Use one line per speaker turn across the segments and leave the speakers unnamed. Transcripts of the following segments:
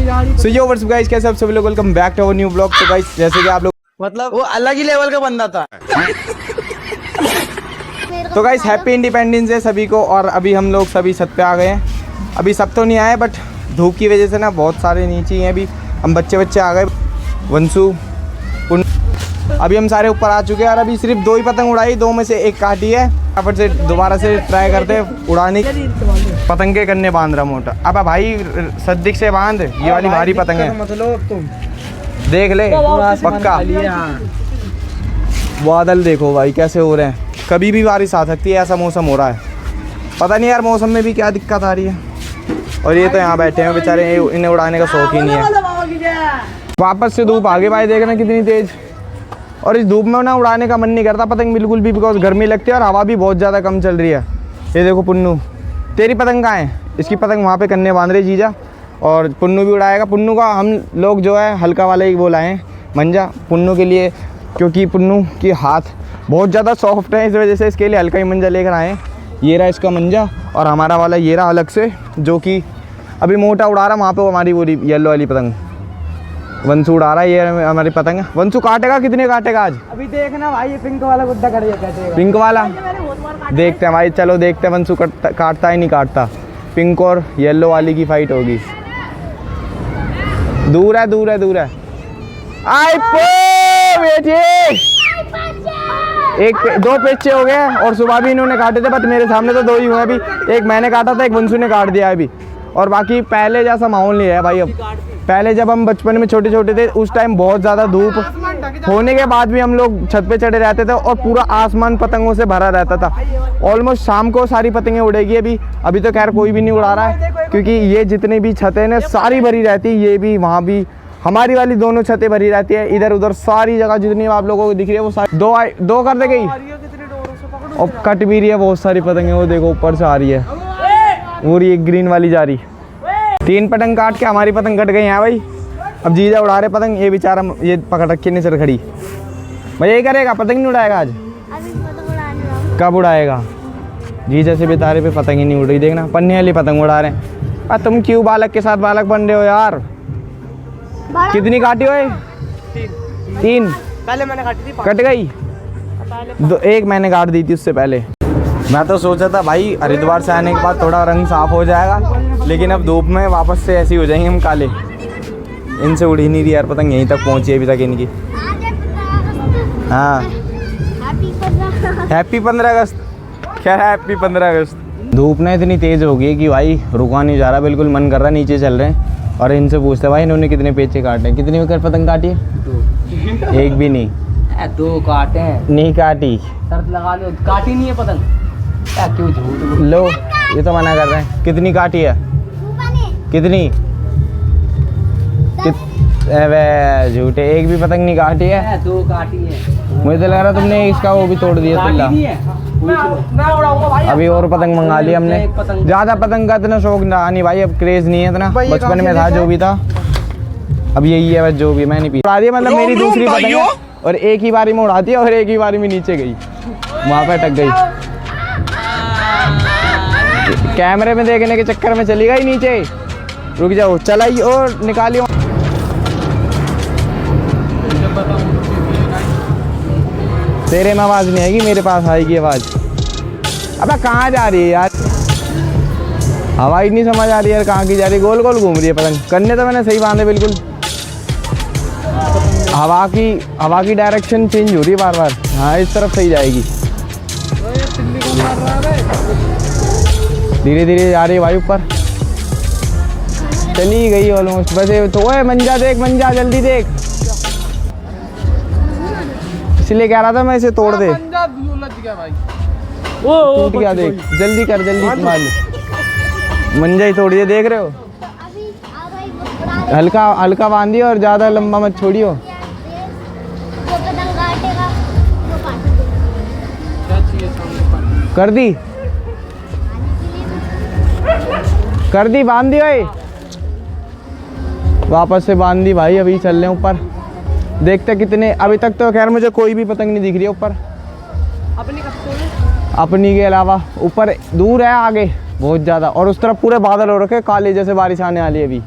सो yo what's up guys, कैसे आप सभी लोग, welcome back to our new blog. तो गाइस जैसे कि आप लोग
मतलब वो अलग ही लेवल का बंदा था।
तो गाइस हैप्पी इंडिपेंडेंस डे सभी को। और अभी हम लोग सभी छत पे आ गए हैं। अभी सब तो नहीं आए बट धूप की वजह से ना बहुत सारे नीचे ही हैं। अभी हम बच्चे आ गए, वंशु अभी हम सारे ऊपर आ चुके हैं। और अभी सिर्फ 2 ही पतंग उड़ाई, 2 में से एक काटी है। यहाँ से दोबारा से ट्राई करते हैं उड़ाने। पतंग के कन्ने बांध रहा मोटा। अब भाई सद्दिक से बांध, ये वाली भारी पतंग है,
मतलब तुम
देख ले पक्का। बादल देखो भाई कैसे हो रहे हैं, कभी भी बारिश आ सकती है, ऐसा मौसम हो रहा है। पता नहीं यार मौसम में भी क्या दिक्कत आ रही है। और ये तो यहाँ बैठे हैं बेचारे, इन्हें उड़ाने का शौक ही नहीं है। वापस से धूप आगे भाई, देखना कितनी तेज। और इस धूप में ना उड़ाने का मन नहीं करता पतंग बिल्कुल भी, बिकॉज गर्मी लगती है और हवा भी बहुत ज़्यादा कम चल रही है। ये देखो पुन्नू, तेरी पतंग कहाँ है? इसकी पतंग वहाँ पे कन्ने बांध रहे जीजा। और पुन्नू भी उड़ाएगा। पुन्नू का हम लोग जो है हल्का वाला ही बोला है मंजा पुन्नू के लिए, क्योंकि पुन्नू की हाथ बहुत ज़्यादा सॉफ्ट है, इस वजह से इसके लिए हल्का ही मंजा लेकर आए। ये रहा इसका मंजा और हमारा वाला ये रहा अलग से, जो कि अभी मोटा उड़ा रहा। वहाँ पे वो हमारी पूरी येलो वाली पतंग वंशु उड़ा रहा है। ये हमारी पतंग है। वंशु काटेगा, कितने काटेगा आज?
अभी देखना भाई, ये पिंक वाला गुड्डा कर दिया।
पिंक वाला देखते हैं भाई, चलो देखते हैं वंशु काटता है नहीं काटता। पिंक और येलो वाली की फाइट होगी। दूर है दूर है दूर है। आई बेटे, दो पेचे हो गए। और सुबह भी इन्होंने काटे थे, बट मेरे सामने तो 2 ही हुए। अभी एक मैंने काटा था, एक वंशु ने काट दिया अभी। और बाकी पहले जैसा माहौल नहीं है भाई अब। पहले जब हम बचपन में छोटे छोटे थे उस टाइम बहुत ज़्यादा धूप होने के बाद भी हम लोग छत पे चढ़े रहते थे और पूरा आसमान पतंगों से भरा रहता था। ऑलमोस्ट शाम को सारी पतंगें उड़ेगी। अभी तो खैर कोई भी नहीं उड़ा रहा है, क्योंकि ये जितनी भी छतें ना सारी भरी रहती है। ये भी वहाँ भी हमारी वाली दोनों छतें भरी रहती है। इधर उधर सारी जगह जितनी आप लोगों को दिख रही है वो सारी दो कर दे गई। और कट भी रही है बहुत सारी पतंगें, वो देखो ऊपर से आ रही है। और ये ग्रीन वाली जा रही। 3 पतंग काट के हमारी पतंग कट गई है भाई। अब जीजा उड़ा रहे पतंग, ये बेचारा ये पकड़ रखे नहीं सर खड़ी। भाई यही करेगा, पतंग नहीं उड़ाएगा आज? कब उड़ाएगा? जीजा से बेचारे पे पतंग ही नहीं उड़ रही। देखना पन्ने वाली पतंग उड़ा रहे हैं। तुम क्यों बालक के साथ बालक बन रहे हो यार? कितनी काटी हो? 3
पहले मैंने काटी थी,
कट गई। एक मैंने काट दी थी उससे पहले। मैं तो सोचा था भाई हरिद्वार से आने के बाद थोड़ा रंग साफ हो जाएगा, लेकिन अब धूप में वापस से ऐसी हो जाएंगे हम काले। इनसे उड़ ही नहीं रही यार पतंग, यहीं तक पहुंची अभी तक इनकी। हाँ हैप्पी 15 अगस्त। खैर हैप्पी 15 अगस्त। धूप ना इतनी तेज़ हो गई कि भाई रुका नहीं जा रहा, बिल्कुल मन कर रहा नीचे चल रहे हैं। और इनसे पूछते भाई इन्होंने कितने पेचे काटे, कितनी कर पतंग काटी है? एक भी नहीं।
2 काटे हैं।
नहीं काटी,
शर्त लगा लो, काटी नहीं है पतंग। क्यों झूठ
लो, ये तो मना कर रहे हैं। कितनी काटी है? कितनी? झूठे, एक भी पतंग नहीं काटी है।
2 काटी है।
मुझे तो लग रहा तुमने इसका वो भी तोड़ दिया। अभी और पतंग मंगा ली हमने। ज़्यादा पतंग का इतना शौक नहीं भाई, अब क्रेज नहीं है इतना। बचपन में था जो भी था, अब यही है बस जो भी। मैं नहीं पी उड़ा दिया, मतलब मेरी दूसरी पतंग है और एक ही बारी में उड़ा दिया और एक ही बारी में नीचे गई, वहाँ पे अटक गई। कैमरे में देखने के चक्कर में चली गई नीचे। रुक जाओ, चलाई और निकाली। तेरे में आवाज़ नहीं आएगी, मेरे पास आएगी आवाज़। अबे कहाँ जा रही है यार? हवा ही नहीं समझ आ रही है कहाँ की जा रही है। गोल गोल घूम रही है पतंग। करने तो मैंने सही बांधे बिल्कुल। हवा की डायरेक्शन चेंज हो रही है बार बार। हाँ इस तरफ सही जाएगी। धीरे धीरे जा रही है भाई ऊपर। चली गई ऑलमोस्ट। वैसे तो ओए मंजा देख, मंजा जल्दी देख। इसलिए कह रहा था मैं इसे तोड़ दे। टूट गया देख, जल्दी कर, जल्दी मार ले। मंजा ही तोड़ दिया, देख रहे हो? हल्का हल्का बांधिए और ज़्यादा लंबा मत छोड़ियो। कर दी, कर दी, बांध दी भाई। वापस से बांध दी भाई। अभी चल रहे हैं ऊपर, देखते कितने। अभी तक तो खैर मुझे कोई भी पतंग नहीं दिख रही है ऊपर। अपनी के अलावा ऊपर दूर है आगे बहुत ज़्यादा। और उस तरफ पूरे बादल हो रखे काले, जैसे बारिश आने वाली है अभी।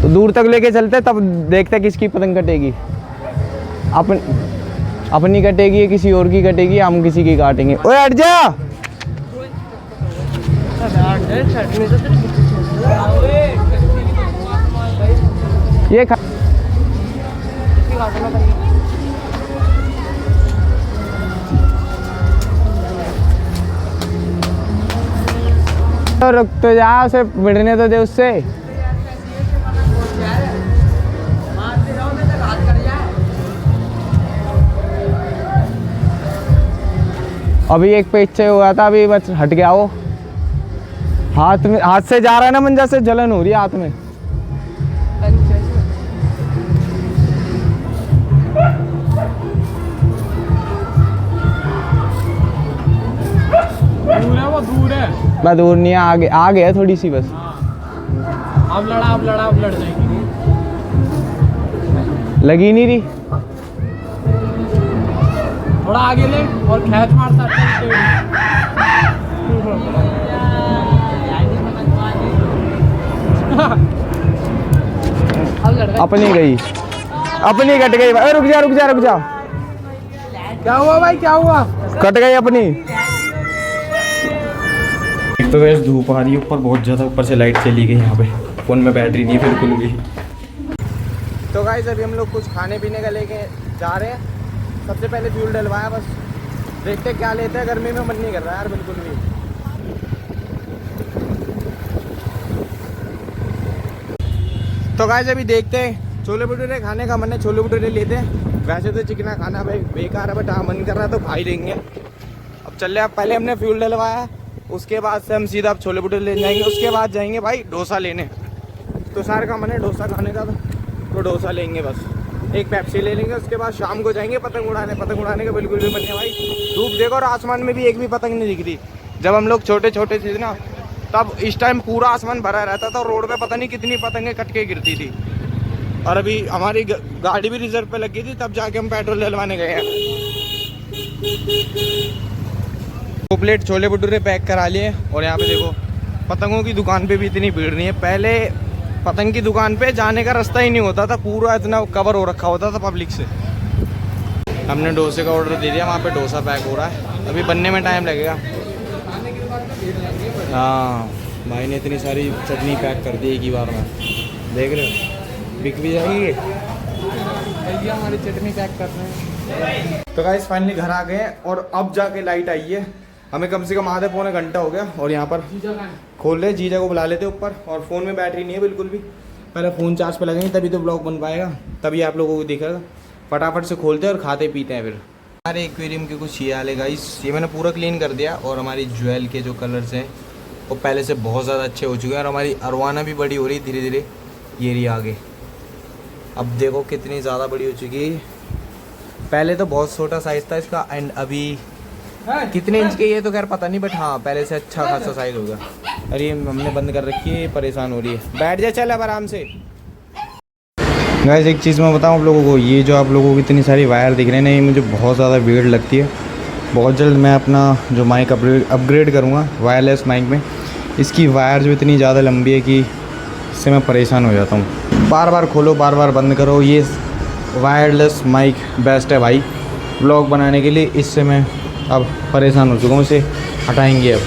दूर तक लेके चलते तब देखते किसकी पतंग कटेगी। अपनी कटेगी या किसी और की कटेगी, हम किसी की काटेंगे। ओए हट जा। ये तो रुक तो जा, उसे मिटने तो दे उससे। अभी एक पेच से हुआ था, अभी बस हट गया वो। हाथ में, हाथ से जा रहा है ना मंजा से, जलन हो रही है हाथ में।
दूर है वो, दूर है।
मैं दूर नहीं है, आगे आ गया थोड़ी सी बस।
अब लड़ जाएगी।
लगी नहीं रही।
थोड़ा आगे ले और खैच मारता
अपनी गई, अपनी कट गई भाई। रुक जा रुक जा रुक जा।
क्या हुआ भाई, क्या हुआ?
कट गई अपनी। एक तो वैसे धूप आ रही है ऊपर बहुत ज़्यादा, ऊपर से लाइट चली गई यहाँ पे, फ़ोन में बैटरी नहीं है बिल्कुल भी। तो गाइस अभी हम लोग कुछ खाने पीने का लेके जा रहे हैं। सबसे पहले फ्यूल डलवाया, बस देखते क्या लेते हैं। गर्मी में मन नहीं कर रहा यार बिल्कुल भी। तो गाइस अभी देखते हैं, छोले भटूरे खाने का मन है, छोले भटूरे लेते हैं। वैसे तो चिकना खाना भाई बेकार है, बट हाँ मन कर रहा है तो खा ही लेंगे। अब चल रहे, अब पहले हमने फ्यूल डलवाया, उसके बाद से हम सीधा अब छोले भटूरे लेने जाएंगे। उसके बाद जाएंगे भाई डोसा लेने। तो सारे का मन है डोसा खाने का, तो डोसा लेंगे बस। एक पेप्सी ले लेंगे, उसके बाद शाम को जाएंगे पतंग उड़ाने। पतंग उड़ाने का बिल्कुल भी मन नहीं भाई, धूप देखो और आसमान में भी एक भी पतंग नहीं दिख रही। जब हम लोग छोटे छोटे थे ना, तब इस टाइम पूरा आसमान भरा रहता था और रोड पे पता नहीं कितनी पतंगें कट के गिरती थी। और अभी हमारी गाड़ी भी रिजर्व पे लगी थी, तब जाके हम पेट्रोल डलवाने गए हैं। 2 प्लेट छोले भटूरे पैक करा लिए। और यहाँ पे देखो पतंगों की दुकान पे भी इतनी भीड़ नहीं है। पहले पतंग की दुकान पे जाने का रास्ता ही नहीं होता था, पूरा इतना कवर हो रखा होता था पब्लिक से। हमने डोसे का ऑर्डर दे दिया, वहाँ पे डोसा पैक हो रहा है, अभी बनने में टाइम लगेगा। हाँ भाई ने इतनी सारी चटनी पैक कर दी एक ही बार में, देख रहे हो, बिक भी जाएगी।
भैया हमारी चटनी पैक कर रहे हैं।
तो गाइस फाइनली घर आ गए और अब जाके लाइट आई है। हमें कम से कम आधे पौने घंटा हो गया। और यहाँ पर खोल रहे, जीजा को बुला लेते ऊपर। और फ़ोन में बैटरी नहीं है बिल्कुल भी, पहले फ़ोन चार्ज पे लगेंगे तभी तो ब्लॉग बन पाएगा, तभी आप लोगों को दिखेगा। फटाफट से खोलते हैं और खाते पीते हैं फिर। हमारे एक्वेरियम के कुछ ये हाल है गाइस, ये मैंने पूरा क्लीन कर दिया। और हमारी ज्वेल के जो कलर्स हैं वो पहले से बहुत ज़्यादा अच्छे हो चुके हैं। और हमारी अरवाना भी बड़ी हो रही है धीरे धीरे, ये रही आगे। अब देखो कितनी ज़्यादा बड़ी हो चुकी है। पहले तो बहुत छोटा साइज़ था इसका, एंड अभी कितने इंच के ये तो खैर पता नहीं, बट हाँ पहले से अच्छा खासा साइज़ होगा। अरे हमने बंद कर रखी है, परेशान हो रही है। बैठ जा चल अब आराम से। गाइस एक चीज़ मैं बताऊँ आप लोगों को, ये जो आप लोगों को इतनी सारी वायर दिख रहे हैं ना, ये मुझे बहुत ज़्यादा भीड़ लगती है। बहुत जल्द मैं अपना जो माइक अपग्रेड करूँगा वायरलेस माइक में। इसकी वायर जो इतनी ज़्यादा लंबी है कि इससे मैं परेशान हो जाता हूँ। बार बार खोलो बार बार बंद करो। ये वायरलेस माइक बेस्ट है भाई व्लॉग बनाने के लिए। इससे मैं अब परेशान हो चुका हूँ, इसे हटाएंगे अब।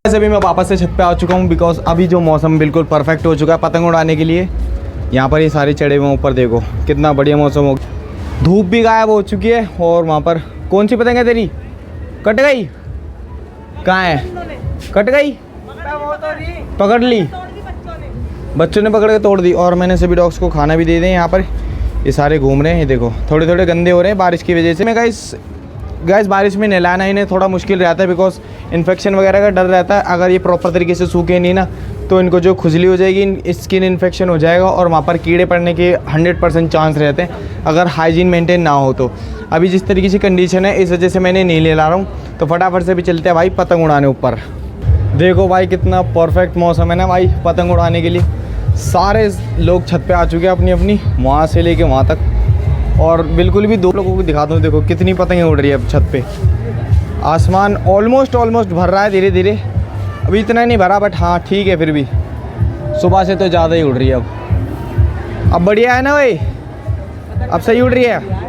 अभी मैं वापस से छत पे आ चुका हूँ, बिकॉज अभी जो मौसम बिल्कुल परफेक्ट हो चुका है पतंग उड़ाने के लिए। यहाँ पर ये सारे चढ़े हुए हैं ऊपर, देखो कितना बढ़िया मौसम हो। धूप भी गायब हो चुकी है। और वहाँ पर कौन सी पतंग है तेरी, कट गई? कहाँ है? कट गई? पकड़ ली, बच्चों ने पकड़ के तोड़ दी। और मैंने सभी डॉग्स को खाना भी दे दें। यहाँ पर ये सारे घूम रहे हैं, ये देखो थोड़े थोड़े गंदे हो रहे हैं बारिश की वजह से। मैं गाइस बारिश में नहलाना इन्हें थोड़ा मुश्किल रहता है, बिकॉज इन्फेक्शन वगैरह का डर रहता है। अगर ये प्रॉपर तरीके से सूखे नहीं ना, तो इनको जो खुजली हो जाएगी, स्किन इन्फेक्शन हो जाएगा और वहाँ पर कीड़े पड़ने के 100% चांस रहते हैं, अगर हाइजीन मेंटेन ना हो तो। अभी जिस तरीके से कंडीशन है, इस वजह से मैंने नहीं ले ला रहा हूँ। तो फटाफट से भी चलते हैं भाई पतंग उड़ाने ऊपर। देखो भाई कितना परफेक्ट मौसम है ना भाई पतंग उड़ाने के लिए। सारे लोग छत पे आ चुके हैं अपनी अपनी, वहाँ से लेके वहाँ तक। और बिल्कुल भी दो लोगों को दिखाता हूँ, देखो कितनी पतंगें उड़ रही है अब छत पे। आसमान ऑलमोस्ट भर रहा है धीरे धीरे, अभी इतना नहीं भरा बट हाँ ठीक है फिर भी। सुबह से तो ज़्यादा ही उड़ रही है अब बढ़िया है ना भाई, अब सही उड़ रही है।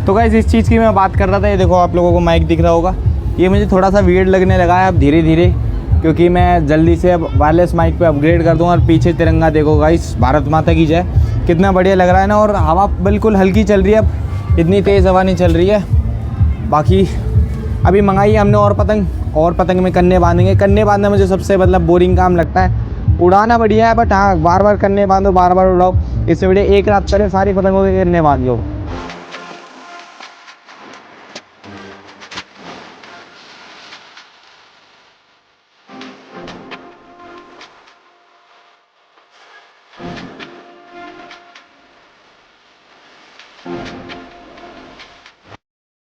तो गाइस इस चीज़ की मैं बात कर रहा था, ये देखो आप लोगों को माइक दिख रहा होगा, ये मुझे थोड़ा सा वियर्ड लगने लगा है अब धीरे धीरे, क्योंकि मैं जल्दी से अब वायरलेस माइक पे अपग्रेड कर दूँगा। और पीछे तिरंगा देखो गाइस, भारत माता की जय, कितना बढ़िया लग रहा है ना। और हवा बिल्कुल हल्की चल रही है, अब इतनी तेज़ हवा नहीं चल रही है। बाकी अभी मंगाई है हमने और पतंग में कन्ने बांधेंगे। कन्ने बांधना मुझे सबसे मतलब बोरिंग काम लगता है, उड़ाना बढ़िया है बट हाँ बार बार कन्ने बांधो, बार बार उड़ाओ, इससे बढ़िया एक रात पहले सारी पतंगों के कन्ने बांध लो।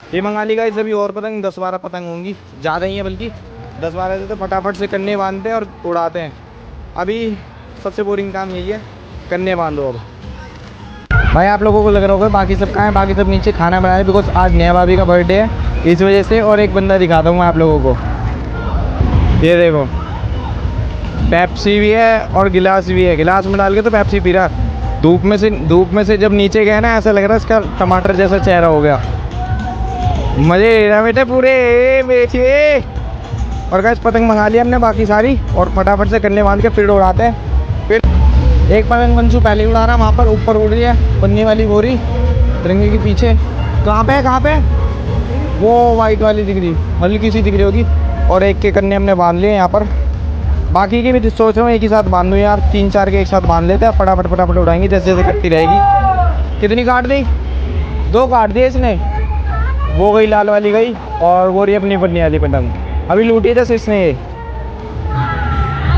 ये मंगा ली गाइस अभी और पतंग, 10-12 पतंग होंगी, ज़्यादा ही है बल्कि 10-12 से तो फटाफट से कन्ने बांधते हैं और उड़ाते हैं। अभी सबसे बोरिंग काम यही है, कन्ने बांधो। अब भाई आप लोगों को लग रहा होगा बाकी सब कहाँ है, बाकी सब नीचे खाना बना रहे, बिकॉज आज नया भाभी का बर्थडे है इस वजह से। और एक बंदा दिखाता हूँ मैं आप लोगों को, ये देखो पेप्सी भी है और गिलास भी है, गिलास में डाल के तो पेप्सी पी रहा। धूप में से जब नीचे गए ना ऐसा लग रहा है इसका टमाटर जैसा चेहरा हो गया। मज़े ले रहा बेटे पूरे बेचिए। और गाइस पतंग मंगा लिया हमने बाकी सारी, और फटाफट से कन्ने बांध के फिर उड़ाते हैं। फिर एक पतंग वंशु पहले उड़ा रहा, वहाँ पर ऊपर उड़ रही है पन्नी वाली बोरी तिरंगे के पीछे। कहाँ पे वो वाइट वाली दिख रही, हल्की सी दिख रही होगी। और एक के कन्ने हमने बांध लिए यहाँ पर, बाकी के भी सोच रहा हूँ एक ही साथ बांध दूँ यार, 3-4 के एक साथ बांध लेते हैं, फटाफट उड़ाएंगे जैसे जैसे कटती रहेगी। कितनी काट दी? 2 काट दी इसने, वो गई लाल वाली गई और वो रही अपनी पन्नी वाली पतंग अभी लूटी जैसे इसने ये।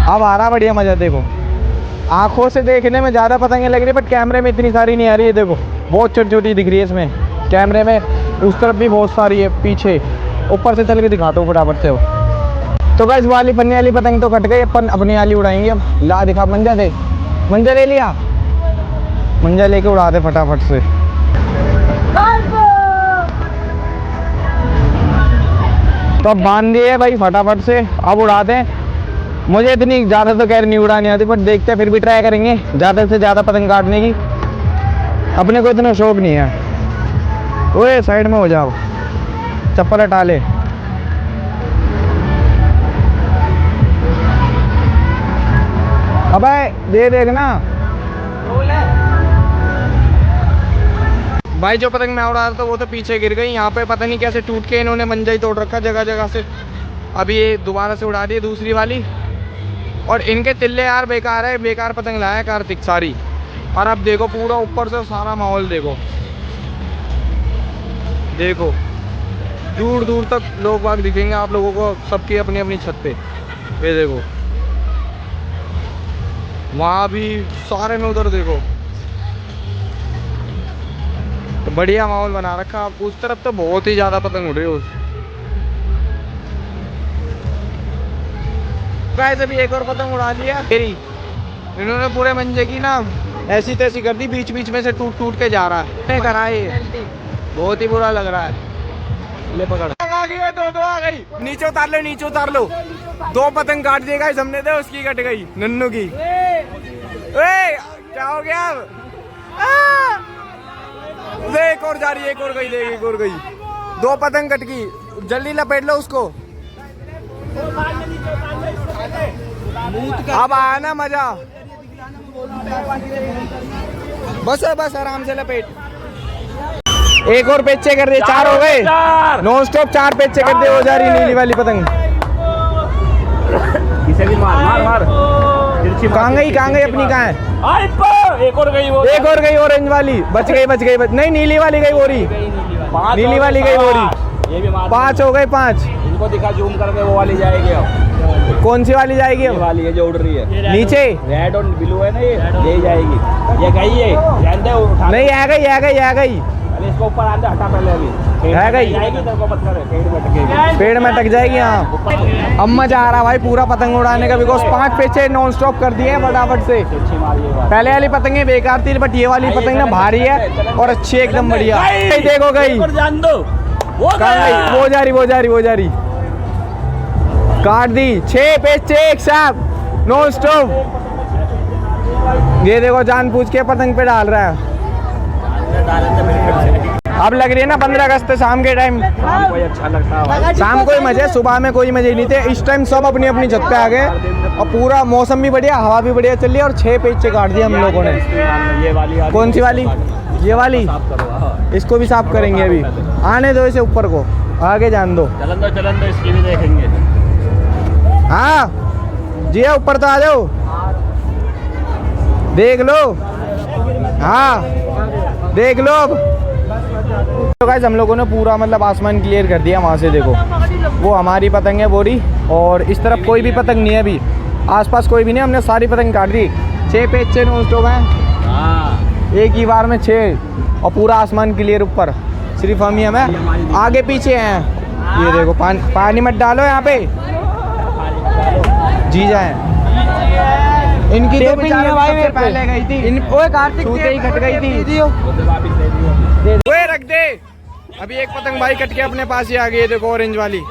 अब आ रहा बढ़िया मज़ा, देखो आंखों से देखने में ज़्यादा पतंगें लग रही है बट कैमरे में इतनी सारी नहीं आ रही है। देखो बहुत छोटी छोटी दिख रही है इसमें कैमरे में, उस तरफ भी बहुत सारी है पीछे। ऊपर से चल के दिखाता हूँ फटाफट से। तो गाइस वाली पन्नी वाली पतंग तो कट गई, अपन अपनी वाली उड़ाएंगे अब। ला दिखा मंजा दे, मंजा ले लिया, मंजा लेके उड़ाते फटाफट से। तो अब बांध दिए भाई फटाफट से, अब उड़ाते हैं। मुझे इतनी ज़्यादा तो खैर नहीं उड़ानी आती बट देखते हैं, फिर भी ट्राई करेंगे ज़्यादा से ज़्यादा पतंग काटने की। अपने को इतना शौक नहीं है। ओए साइड में हो जाओ, चप्पल हटा ले। अबे दे देखना भाई, जो पतंग मैं उड़ा रहा था वो तो पीछे गिर गई। यहाँ पे पता नहीं कैसे टूट के इन्होंने मंजा ही तोड़ रखा जगह जगह से। अभी ये दोबारा से उड़ा दी दूसरी वाली। और इनके तिल्ले यार बेकार है, बेकार पतंग लाया है कार्तिक सारी। और अब देखो पूरा ऊपर से सारा माहौल देखो, देखो दूर दूर तक लोग बाग दिखेंगे आप लोगों को, सबकी अपनी अपनी छत पे। ये देखो वहाँ भी सारे में, उधर देखो तो बढ़िया माहौल बना रखा। आप उस तरफ तो बहुत ही ज़्यादा पतंग उड़ रही हो। गाइस अभी एक और पतंग उड़ा लिया मेरी, इन्होंने पूरे मंजे की ना ऐसी तैसी कर दी, बीच बीच में से टूट टूट के जा रहा है। कराए बहुत ही बुरा लग रहा है। ले पकड़, आ गई, दो आ गई। नीचे उतार लो, नीचे उतार लो। 2 पतंग काट दिए गाइस हमने, तो उसकी कट गई नन्नू की। क्या हो गया? एक और जा रही है, एक और गई, देख एक और गई। 2 पतंग कट गई, जल्दी लपेट लो उसको। अब आया ना मजा, बस आराम से लपेट। एक और पेचे कर दे, 4 हो गए नॉन स्टॉप, 4 पेचे कर दे। हो जा रही नीली वाली पतंग, इसे भी मार। कहाँ गई अपनी? कहाँ है? एक और गई ऑरेंज वाली, बच गई। नहीं नीली वाली गई, वो रही नीली वाली गई, वो रही। 5 हो गए, 5।
इनको दिखा जूम करके, वो वाली जाएगी अब।
कौन सी वाली जाएगी? अब
वाली है जो उड़ रही है
नीचे,
रेड और ब्लू है ना, ये जाएगी। ये गई है,
नहीं आ गई।
इसको ऊपर आंदे, हटा पहले। अभी
है गई,
जाएगी तेरे को मत करे,
पेड़ में टक जाएगी। हाँ अब मजा आ रहा भाई पूरा पतंग उड़ाने का, बिकॉज 5 पेचे नॉन स्टॉप कर दिए हैं फटाफट से। पहले वाली पतंगें बेकार थी बट ये वाली पतंग ना भारी है और अच्छी एकदम बढ़िया। देखो गई,
जान दो
कहाँ गई? वो जा रही काट दी। 6 पेचे एक साथ, नो स्टॉप। ये देखो जानबूझ के पतंग पे डाल रहा है। अब लग रही है ना 15 अगस्त शाम के टाइम।
शाम को ही अच्छा लगता है भाई।
शाम को ही मजे, सुबह में कोई मजे नहीं थे। इस टाइम सब अपनी अपनी छत पे आ गए और पूरा मौसम भी बढ़िया, हवा भी बढ़िया चल रही है। और 6 पेज से काट दिया हम लोगों ने।
ये वाली
कौन सी वाली? ये वाली।
साफ करो। हाँ।
इसको भी साफ करेंगे अभी। आने दो इसे ऊपर को, आगे जान दो।
चलन दो इसकी भी देखेंगे।
हाँ जी ऊपर तो आ जाओ, देख लो। हाँ देख लो। अब तो गाइस हम लोगों ने पूरा मतलब आसमान क्लियर कर दिया। वहाँ से देखो वो हमारी पतंग है बोरी, और इस तरफ कोई भी पतंग नहीं है अभी, आसपास कोई भी नहीं। हमने सारी पतंग काट दी। 6 पेज से नॉन स्टॉप हैं एक ही बार में 6, और पूरा आसमान क्लियर ऊपर। सिर्फ हम ही हमें आगे पीछे हैं। ये देखो पानी मत डालो यहाँ पे, जी जाए। इनकी तो बेचारे भाई सबसे पहले गई थी। ओए कार्तिक छूते ही कट गई थी। ओए रख दे। अभी एक पतंग भाई कट के अपने पास ही आ गई है। देखो ऑरेंज वाली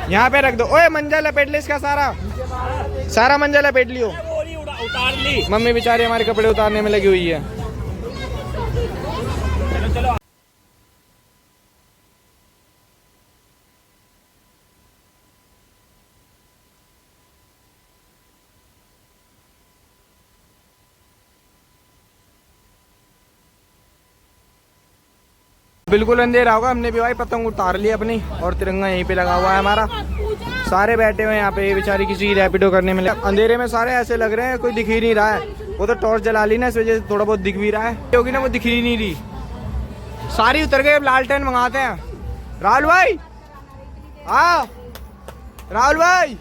यहाँ पे रख दो। ओए मंजा लपेट ले इसका, सारा मंजा लपेट लियो।
उतार ली।
मम्मी बेचारी हमारे कपड़े उतारने में लगी हुई है। बिल्कुल अंधेरा होगा। हमने भी भाई पतंग उतार ली अपनी, और तिरंगा यहीं पे लगा हुआ है हमारा। सारे बैठे हुए हैं यहाँ पे। बेचारी किसी की रैपिडो करने में अंधेरे में सारे ऐसे लग रहे हैं कोई दिख ही नहीं रहा है। वो तो टॉर्च जला ली ना, इस वजह से थोड़ा बहुत दिख भी रहा है। क्योंकि ना वो दिख ही नहीं रही, सारी उतर गई। अब लालटेन मंगाते हैं। राहुल भाई, हाँ राहुल भाई,